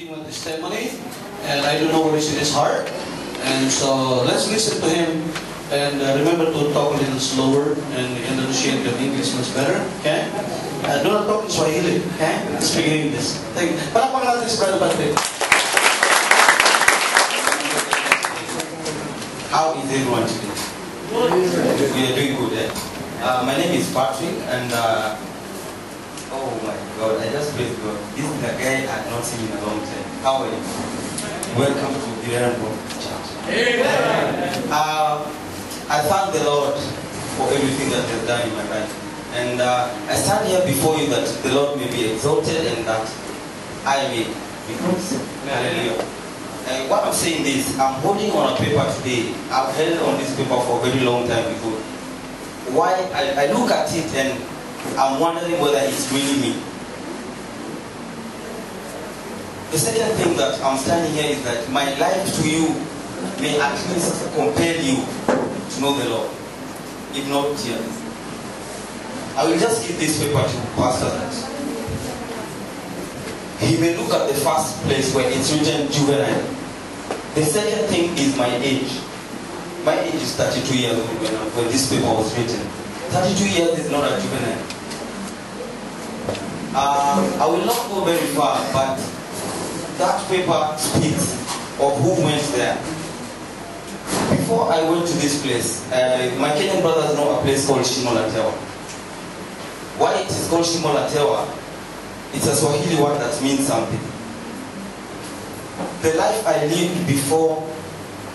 genuine testimony, and I don't know what is in his heart. And so let's listen to him, and remember to talk a little slower and enunciate your English much better, okay? Do not talk in Swahili, okay? Speak in English. Thank you. Palakpakan natin si Brother Patrick. How is everyone today? We are doing good, eh? My name is Patrick, and oh my God, I just praise God. This is the guy I've not seen in a long time. How are you? Welcome to Virenbo Church. I thank the Lord for everything that He has done in my life. And I stand here before you that the Lord may be exalted and that I may be praised. Hallelujah. And what I'm saying is, I'm holding on a paper today. I've held on this paper for a very long time before. Why? I look at it and I'm wondering whether it's really me. The second thing that I'm standing here is that my life to you may at least compel you to know the Lord, if not tears. I will just give this paper to Pastor that he may look at the first place where it's written juvenile. The second thing is my age. My age is 32 years old when this paper was written. 32 years is not a juvenile. I will not go very far, but that paper speaks of who went there. Before I went to this place, my Kenyan brothers know a place called Shimolatewa. Why it is called Shimolatewa? It's a Swahili word that means something. The life I lived before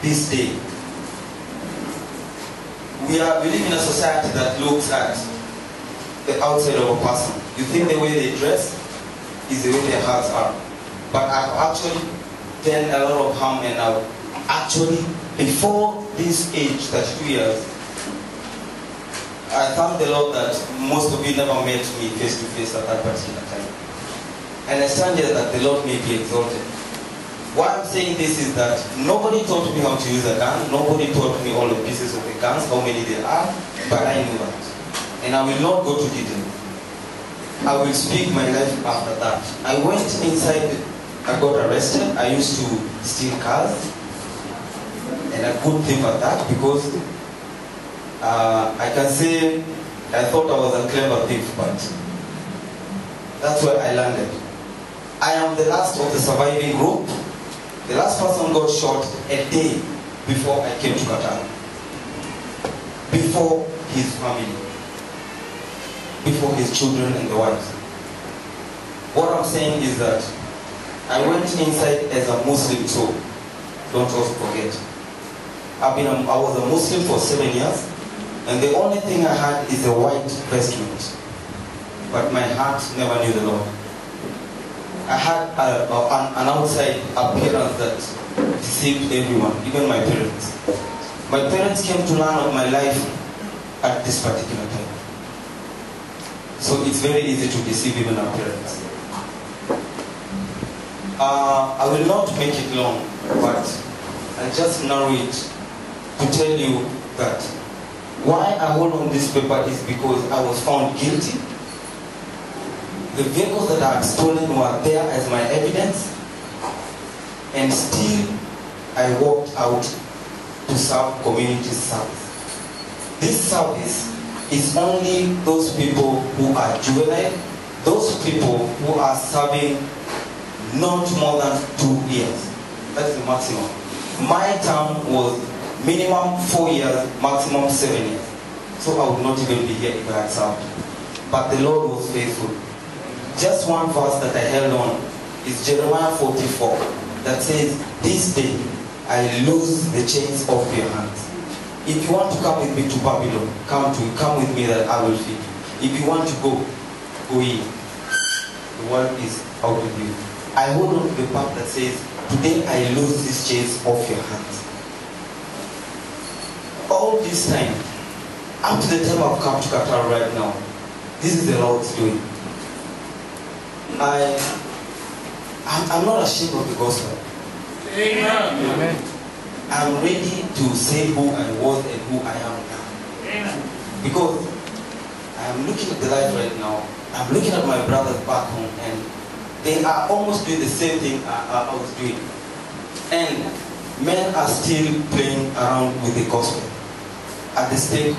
this day, we live in a society that looks at the outside of a person. You think the way they dress is the way their hearts are. But I've actually done a lot of harm, and I've actually, before this age, 32 years, I thank the Lord that most of you never met me face to face at that particular time. And I stand here that the Lord may be exalted. Why I'm saying this is that nobody taught me how to use a gun, nobody taught me all the pieces of the guns, how many there are, but I knew that. And I will not go to detail. I will speak my life after that. I went inside, I got arrested. I used to steal cars, and I couldn't think of that because I can say I thought I was a clever thief, but that's where I landed. I am the last of the surviving group. The last person got shot a day before I came to Qatar. Before his family. Before his children and the wives. What I'm saying is that I went inside as a Muslim, so don't also forget. I was a Muslim for 7 years, and the only thing I had is a white vestment. But my heart never knew the Lord. I had an outside appearance that deceived everyone, even my parents. My parents came to learn of my life at this particular time. So it's very easy to deceive even our parents. I will not make it long, but I'll just narrow it to tell you that why I hold on this paper is because I was found guilty. The vehicles that I had stolen were there as my evidence, and still I walked out to serve community service. This service is only those people who are juvenile, those people who are serving not more than 2 years. That's the maximum. My term was minimum 4 years, maximum 7 years. So I would not even be here if I had served. But the Lord was faithful. Just one verse that I held on is Jeremiah 44 that says, "This day I loose the chains off your hands. If you want to come with me to Babylon, come with me that I will feed you. If you want to go, go ye. The world is out of you." I hold on to the part that says, "Today I loose these chains off your hands." All this time, up to the time I've come to Qatar right now, this is the Lord's doing. I'm not ashamed of the gospel. Amen. I'm ready to say who I was and who I am now. Amen. Because I am looking at the life right now. I'm looking at my brothers back home, and they are almost doing the same thing I was doing. And men are still playing around with the gospel at the stake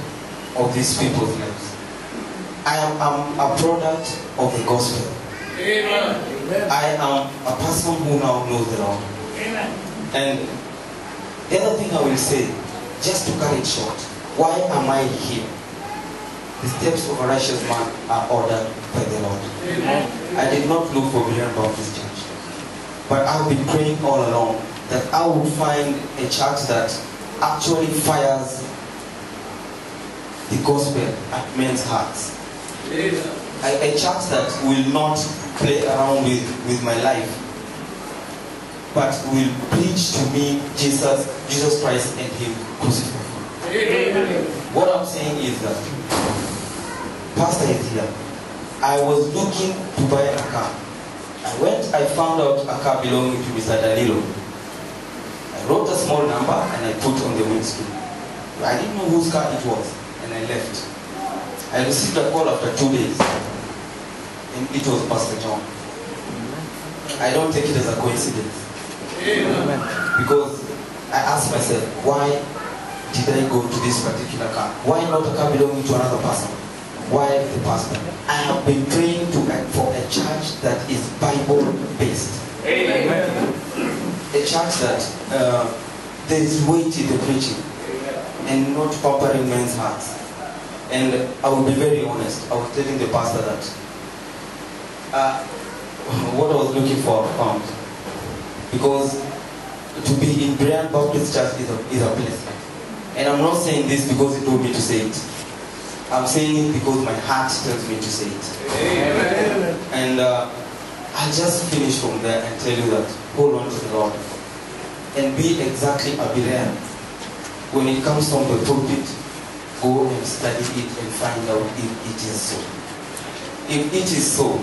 of these people's lives. I am a product of the gospel. Amen. I am a person who now knows the Lord. Amen. And the other thing I will say, just to cut it short, why am I here? The steps of a righteous man are ordered by the Lord. Amen. I did not look for Berean Baptist Church, but I've been praying all along that I would find a church that actually fires the gospel at men's hearts. Amen. A church that will not play around with my life, but will preach to me Jesus Christ and Him crucified. Amen. What I'm saying is that Pastor is here. I was looking to buy a car. I found out a car belonging to Mr. Danilo. I wrote a small number and I put on the windscreen. I didn't know whose car it was, and I left. I received a call after 2 days, and it was Pastor John. I don't take it as a coincidence. Amen. Because I asked myself, why did I go to this particular car? Why not a car belonging to another person? Why the pastor? I have been praying for a church that is Bible-based. Amen. A church that there is weight in the preaching and not pampering men's hearts. And I will be very honest, I was telling the pastor that what I was looking for I found. Because to be in Berean Baptist Church is a blessing. And I'm not saying this because he told me to say it. I'm saying it because my heart tells me to say it. Amen. And I'll just finish from there and tell you that hold on to the Lord and be exactly a Berean. When it comes from the pulpit, go and study it and find out if it is so. If it is so,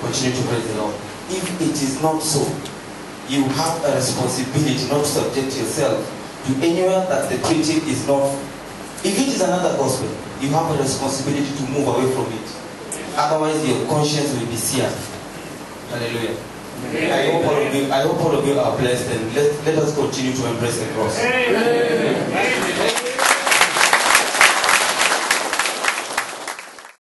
continue to praise the Lord. If it is not so, you have a responsibility not to subject yourself to anywhere that the preaching is not. If it is another gospel, you have a responsibility to move away from it. Otherwise, your conscience will be seared. Hallelujah. I hope all of you are blessed, and let us continue to embrace the cross. Amen.